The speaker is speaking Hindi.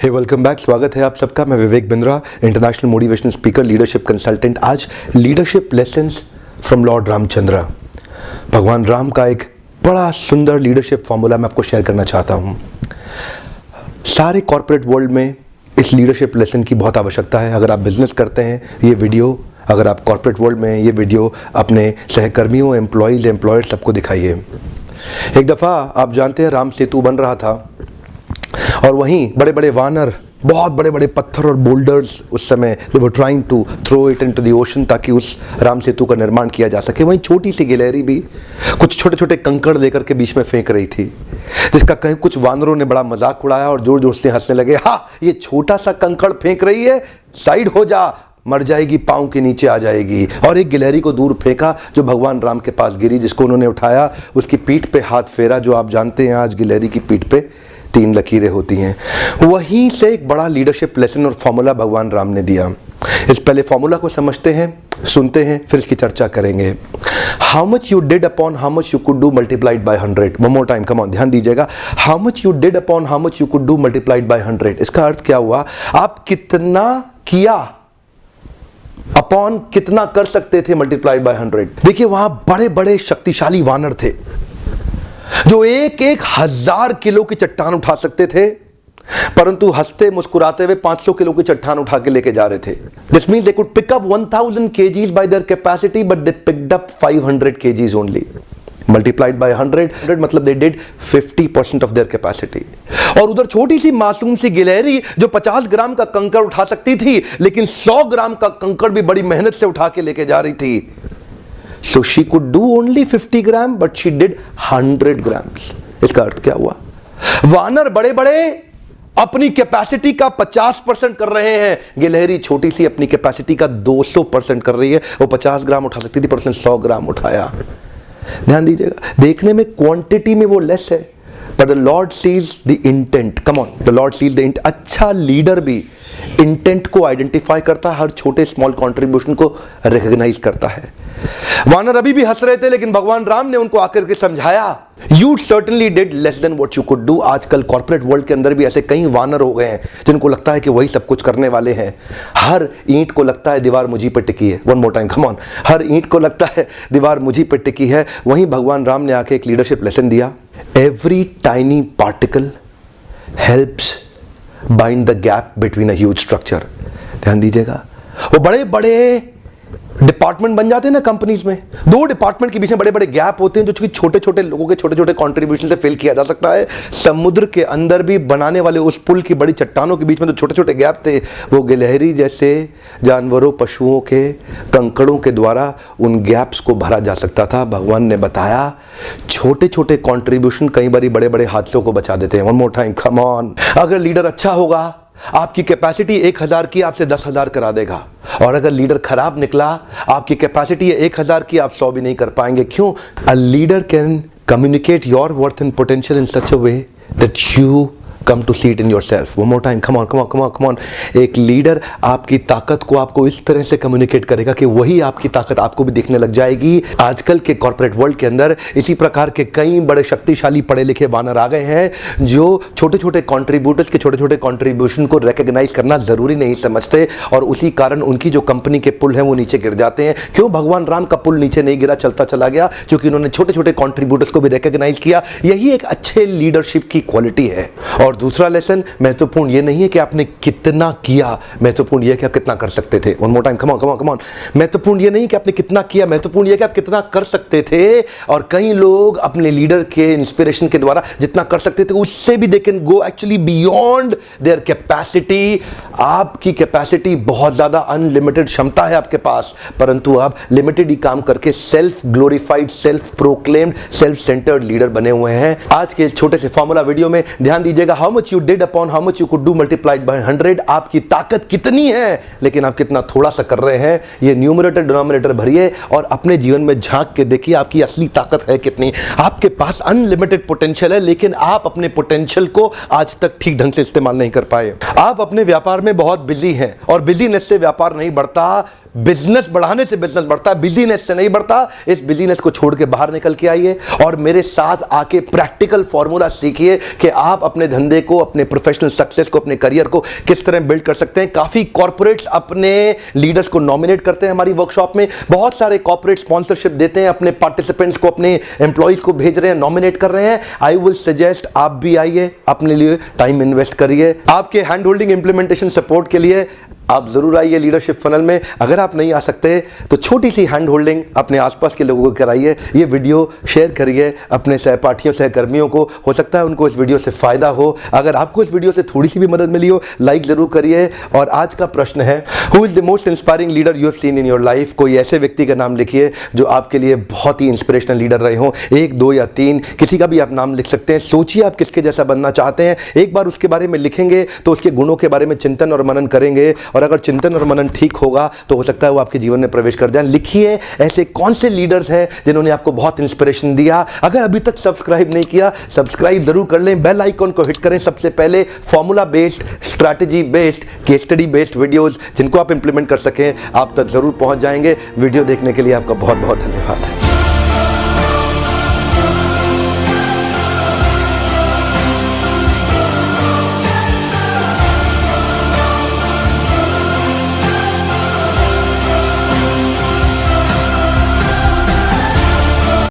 हे वेलकम बैक। स्वागत है आप सबका। मैं Vivek Bindra, international motivational speaker, leadership consultant. आज leadership lessons from lord Ramchandra, भगवान राम का एक बड़ा सुंदर लीडरशिप फॉर्मूला मैं आपको शेयर करना चाहता हूँ। सारे कॉर्पोरेट वर्ल्ड में इस लीडरशिप लेसन की बहुत आवश्यकता है। अगर आप बिजनेस करते हैं ये वीडियो, अगर आप कॉर्पोरेट वर्ल्ड में ये वीडियो अपने सहकर्मियों, एम्प्लॉयर्स सबको दिखाइए। एक दफ़ा आप जानते हैं राम सेतु बन रहा था और वहीं बड़े बड़े वानर, बहुत बड़े बड़े पत्थर और बोल्डर्स उस समय they were trying to throw it into the ocean ताकि उस राम सेतु का निर्माण किया जा सके। वहीं छोटी सी गिलहरी भी कुछ छोटे छोटे कंकड़ लेकर के बीच में फेंक रही थी, जिसका कहीं कुछ वानरों ने बड़ा मजाक उड़ाया और जोर जोर से हंसने लगे। हाँ, ये छोटा सा कंकड़ फेंक रही है, साइड हो जा, मर जाएगी, पाँव के नीचे आ जाएगी। और एक गिलहरी को दूर फेंका जो भगवान राम के पास गिरी, जिसको उन्होंने उठाया, उसकी पीठ पे हाथ फेरा। जो आप जानते हैं आज गिलहरी की पीठ पे 3 लकीरें होती हैं। वहीं से एक बड़ा लीडरशिप लेसन और फॉर्मूला भगवान राम ने दिया। इस पहले फॉर्मूला को समझते हैं, सुनते हैं, फिर इसकी चर्चा करेंगे। How much you did upon how much you could do multiplied by 100। One more time, come on, ध्यान दीजिएगा। How much you did upon how much you could do multiplied by 100। इसका अर्थ क्या हुआ? आप कितना किया अपॉन कितना कर सकते थे मल्टीप्लाइड बाय 100। देखिए वहां बड़े बड़े शक्तिशाली वानर थे जो एक 1000 किलो की चट्टान उठा सकते थे, परंतु हंसते मुस्कुराते हुए 500 किलो की चट्टान उठा के लेके जा रहे थे। This means they could pick up 1000 kgs by their capacity, but they picked up 500 kgs only. Multiplied by 100 मतलब they did 50% of their capacity. और उधर छोटी सी मासूम सी गिलहरी जो 50 ग्राम का कंकड़ उठा सकती थी, लेकिन 100 ग्राम का कंकड़ भी बड़ी मेहनत से उठा के लेके जा रही थी। So she could do only 50 gram, but she did 100 grams. इसका अर्थ क्या हुआ? वानर बड़े बड़े अपनी कैपेसिटी का 50% कर रहे हैं, गिलहरी छोटी सी अपनी कैपेसिटी का 200% कर रही है। वो 50 ग्राम उठा सकती थी, पर उसने 100 ग्राम उठाया। ध्यान दीजिएगा, देखने में क्वांटिटी में वो लेस है, but the Lord sees the intent. Come on, the Lord sees the intent. अच्छा लीडर भी इंटेंट को आइडेंटिफाई करता है, हर छोटे स्मॉल कंट्रीब्यूशन को रिकॉग्नाइज करता है। वानर अभी भी हंस रहे थे, लेकिन भगवान राम ने उनको आकर के समझाया, you certainly did less than what you could do. आजकल कॉर्पोरेट वर्ल्ड के अंदर भी ऐसे कई वानर हो गए हैं जिनको लगता है कि वही सब कुछ करने वाले हैं। हर ईंट को लगता है दीवार मुझी पर टिकी है। One more time, come on, हर ईंट को लगता है दीवार मुझी पर टिकी है। वहीं भगवान राम ने आके एक लीडरशिप लेसन दिया। Every tiny particle helps bind the gap between a huge structure. ध्यान दीजिएगा, वो बड़े बड़े डिपार्टमेंट बन जाते हैं ना कंपनीज में, 2 डिपार्टमेंट के बीच में बड़े बड़े गैप होते हैं जो छोटे छोटे लोगों के छोटे छोटे कंट्रीब्यूशन से फिल किया जा सकता है। समुद्र के अंदर भी बनाने वाले उस पुल की बड़ी चट्टानों के बीच में जो छोटे छोटे गैप थे, वो गिलहरी जैसे जानवरों, पशुओं के कंकड़ों के द्वारा उन गैप्स को भरा जा सकता था। भगवान ने बताया छोटे छोटे कंट्रीब्यूशन कई बार बड़े बड़े हादसों को बचा देते हैं। One more time, come on. अगर लीडर अच्छा होगा, आपकी कैपेसिटी 1000 की, आपसे 10,000 करा देगा। और अगर लीडर खराब निकला, आपकी कैपेसिटी 1000 की, आप 100 भी नहीं कर पाएंगे। क्यों? A leader can communicate your worth and potential in such a way that you come to see it in yourself. One more time, come on. एक लीडर आपकी ताकत को आपको इस तरह से कम्युनिकेट करेगा कि वही आपकी ताकत आपको भी दिखने लग जाएगी। आजकल के कॉर्पोरेट वर्ल्ड के अंदर इसी प्रकार के कई बड़े शक्तिशाली पढ़े लिखे वानर आ गए हैं जो छोटे छोटे कॉन्ट्रीब्यूटर्स के छोटे छोटे कॉन्ट्रीब्यूशन को रिकॉग्नाइज करना जरूरी नहीं समझते, और उसी कारण उनकी जो कंपनी के पुल हैं वो नीचे गिर जाते हैं। क्यों? भगवान राम का पुल नीचे नहीं गिरा, चलता चला गया, क्योंकि उन्होंने छोटे छोटे कॉन्ट्रीब्यूटर्स को भी रिकॉग्नाइज किया। यही एक अच्छे लीडरशिप की क्वालिटी है। और दूसरा लेसन, महत्वपूर्ण ये नहीं है कि आपने कितना किया, महत्वपूर्ण ये है कि आप कितना कर सकते थे। One more time, come on. महत्वपूर्ण ये नहीं कि आपने कितना किया, महत्वपूर्ण ये है कि आप कितना कर सकते थे। और कई लोग अपने लीडर के इंस्पिरेशन के द्वारा जितना कर सकते थे उससे भी they can go actually beyond their capacity. आपकी कैपेसिटी बहुत ज्यादा अनलिमिटेड क्षमता है आपके पास, परंतु आप लिमिटेड ही काम करके self glorified, self proclaimed, self centred leader बने हुए हैं। आज के छोटे से फॉर्मूला वीडियो में ध्यान दीजिएगा। How much you did upon how much you could do multiplied by 100। आपकी ताकत कितनी है, लेकिन आप कितना थोड़ा सा कर रहे हैं। ये न्यूमरेटर डिनोमिनेटर भरिए और अपने जीवन में झांक के देखिए आपकी असली ताकत है कितनी। आपके पास अनलिमिटेड पोटेंशियल है, लेकिन आप अपने पोटेंशियल को आज तक ठीक ढंग से इस्तेमाल नहीं कर पाए। आप अपने व्यापार में बहुत बिजी हैं और बिजीनेस से व्यापार नहीं बढ़ता। बिजनेस बढ़ाने से बिजनेस बढ़ता है, बिजीनेस से नहीं बढ़ता। इस बिजीनेस को छोड़ के बाहर निकल के आइए और मेरे साथ आके प्रैक्टिकल फॉर्मूला सीखिए कि आप अपने धंधे को, अपने प्रोफेशनल सक्सेस को, अपने करियर को किस तरह बिल्ड कर सकते हैं। काफी कॉर्पोरेट्स अपने लीडर्स को नॉमिनेट करते हैं हमारी वर्कशॉप में। बहुत सारे कॉर्पोरेट स्पॉन्सरशिप देते हैं अपने पार्टिसिपेंट्स को, अपने एम्प्लॉइज को भेज रहे हैं, नॉमिनेट कर रहे हैं। आई विल सजेस्ट आप भी आइए, अपने लिए टाइम इन्वेस्ट करिए। आपके हैंड होल्डिंग इंप्लीमेंटेशन सपोर्ट के लिए आप जरूर आइए लीडरशिप फनल में। अगर आप नहीं आ सकते तो छोटी सी हैंड होल्डिंग अपने आसपास के लोगों को कराइए। ये वीडियो शेयर करिए अपने सहपाठियों, सहकर्मियों को। हो सकता है उनको इस वीडियो से फायदा हो। अगर आपको इस वीडियो से थोड़ी सी भी मदद मिली हो, लाइक जरूर करिए। और आज का प्रश्न है, who is the most inspiring leader you have seen in your life. कोई ऐसे व्यक्ति का नाम लिखिए जो आपके लिए बहुत ही इंस्पिरेशनल लीडर रहे हो। 1, 2 या 3, किसी का भी आप नाम लिख सकते हैं। सोचिए आप किसके जैसा बनना चाहते हैं। एक बार उसके बारे में लिखेंगे तो उसके गुणों के बारे में चिंतन और मनन करेंगे, और अगर चिंतन और मनन ठीक होगा तो हो सकता है वो आपके जीवन में प्रवेश कर जाए। लिखिए ऐसे कौन से लीडर्स हैं जिन्होंने आपको बहुत इंस्पिरेशन दिया। अगर अभी तक सब्सक्राइब नहीं किया, सब्सक्राइब जरूर कर लें, बेल आइकन को हिट करें। सबसे पहले formula based, strategy based, case study based videos जिनको आप इंप्लीमेंट कर सकें आप तक जरूर पहुंच जाएंगे। वीडियो देखने के लिए आपका बहुत बहुत धन्यवाद।